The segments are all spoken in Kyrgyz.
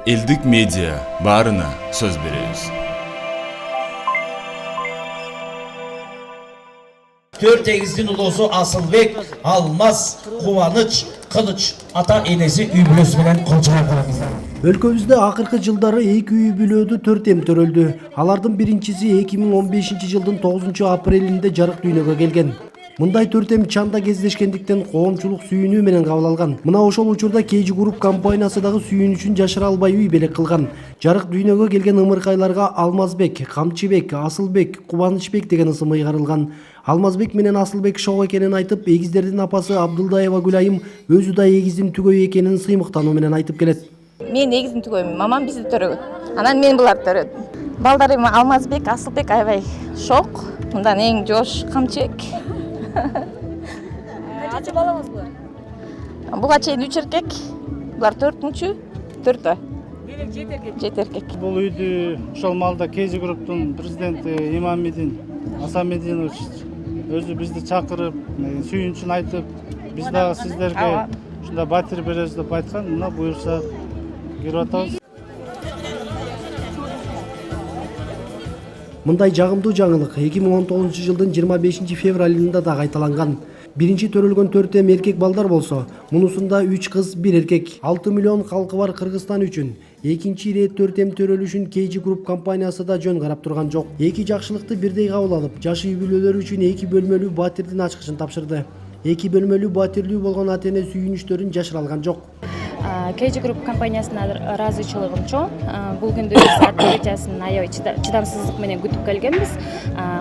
Элдик медиа баарына сөз беребиз. 4 эгиздин улусу Асылбек, Алмаз, Кубаныч, Кылыч ата энеси үй бүлөсү менен колчугай коебуз. Өлкөбүздө акыркы жылдары 2 үй бүлөдө 4 эм төрөлдү. Алардын биринчиси 2015 жылдын 9 апрелинде жарык дүйнөгө келген. Мындай 4 эм чанда кездешкендиктен коомчулук сүйүнүү менен кабыл алган. Мына ошол учурда KG Group компаниясы дагы сүйүнүчүн жашыра албай үй белек кылган. Жарык дүйнөгө келген ымыркайларга Алмазбек, Камчыбек, Асылбек, Кубанычбек деген ысым ыйгарылган. Алмазбек менен Асылбек шок экенин айтып, эгиздердин апасы Абдылдаева Гүлайым өзү да эгиздин түгөй экенин сыймыктануу менен айтып келет. Мен эгиздин түгөймүн, мамам бизди төрөгөн. Анан мен буларды төрөдүм. Балдарым Алмазбек, Асылбек аябай шок. Мындан эң жош Камчыбек. Кача балаңыз булар? Буга чейин 3 эркек, булар 4-чү, 4 жет эркек. Бул үйдү ошол маалда KG Group'тун президенти Имамидин Асамединович өзү бизди чакырып, сүйүнүчүн айтып, биз дагы сиздерге ушундай батир беребиз деп айткан. Мына буюрса кирип атабыз. Мындай жагымдуу жаңылык 2019 жылдын 25 февралында да кайталанган. Биринчи төрөлгөн 4 эм эркек балдар болсо, мунусунда 3 кыз, 1 эркек. 6 миллион халкы бар Кыргызстан үчүн экинчи ирет 4 эм төрөлүшүн KG Group компаниясы да жөн карап турган жок. Эки жакшылыкты бирдей кабыл алып, жаш үй бүлөлөр үчүн 2 бөлмөлүү батирдин ачкычын тапшырды. 2 бөлмөлүү батирлүү болгон ата-эне сүйүнүчтөрүн жашыра алган жок. KG Group компаниясына ыраазычылыгым чоң. Бул күндү биз ата-эжесин аябай чыдамсыздык менен күтүп келгенбиз.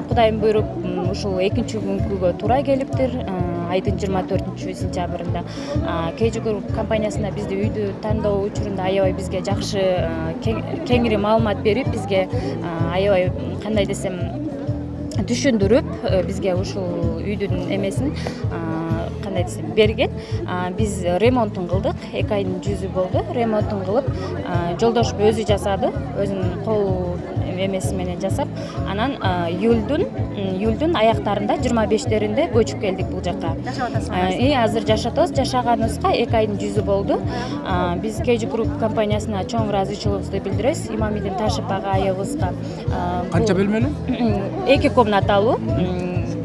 Кудайым буйруп, ушул экинчи күнгө туура келиптир. Айдын 24 сентябрында KG Group компаниясына бизди үйдү тандоо учурунда аябай бизге жакшы кеңири маалымат берип, бизге аябай кандай десем түшүндүрүп, бизге ушул үйдүн эмесин кандай десем берген. Биз ремонтун кылдык. 2 айдын жүзү болду. Ремонтун кылып, жолдошум өзү жасады. Өзүнүн кол эмеси менен жасап, анан июлдун аяктарында 25-теринде көчүп келдик бул жакка. Жашап атасызбы? Азыр жашатабыз. Жашаганыбызга 2 айдын жүзү болду. Биз KG Group компаниясына чоң ыраазычылыгыбызды билдиребиз. Имамидин Ташып ага айыбызга. Канча бөлмөлүү? 2 комнаталуу.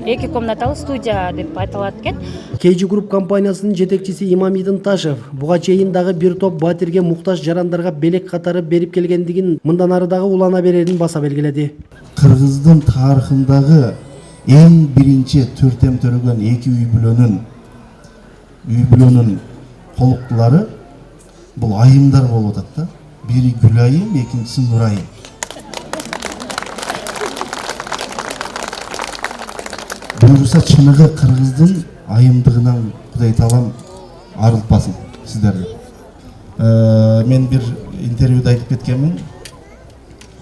2 комнаталуу студия деп айтылат экен. KG Group компаниясынын жетекчиси Имамидин Ташев буга чейин дагы бир топ батирге муктаж жарандарга белек катары берип келгендигин, мындан ары дагы улана берерин баса белгиледи. Кыргыздын тарыхындагы эң биринчи 4 эм төрөгөн 2 үй бүлөнүн колуктулары бул айымдар болуп атат да. Бири Гүлайым, экинчиси Нурайым. Буюрса чыныгы кыргыздын айымдыгынан Кудай таалам арылтпасын сиздерди. Мен бир интервьюда айтып кеткенмин.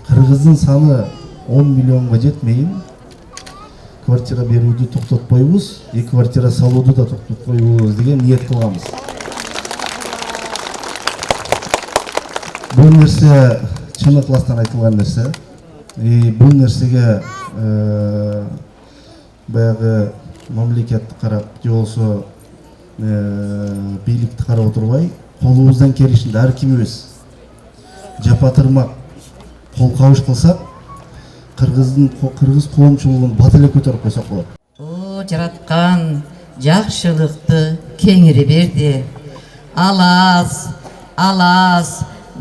Кыргыздын саны 10 миллионго жетмейин. Квартира берүүдү токтотпойбуз, 2 квартира салууду да токтотпойбуз деген ниет кылганбыз. Бул нерсе чын ыкластан айтылган нерсе. Бул нерсеге баягы мамлекетти карап, же болсо бийликти карап отурбай, колубуздан келишинде ар кимибиз жапатырмак кол кабыш кылсак, кыргыз коомчулугун бат эле көтөрүп койсок болот. О, жараткан жакшылыкты кеңири берди. Алас,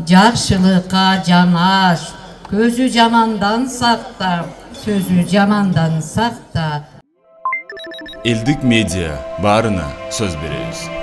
жакшылыкка жанаш, көзү жамандан сакта, сөзү жамандан сакта. Элдик медиа баарына сөз беребиз.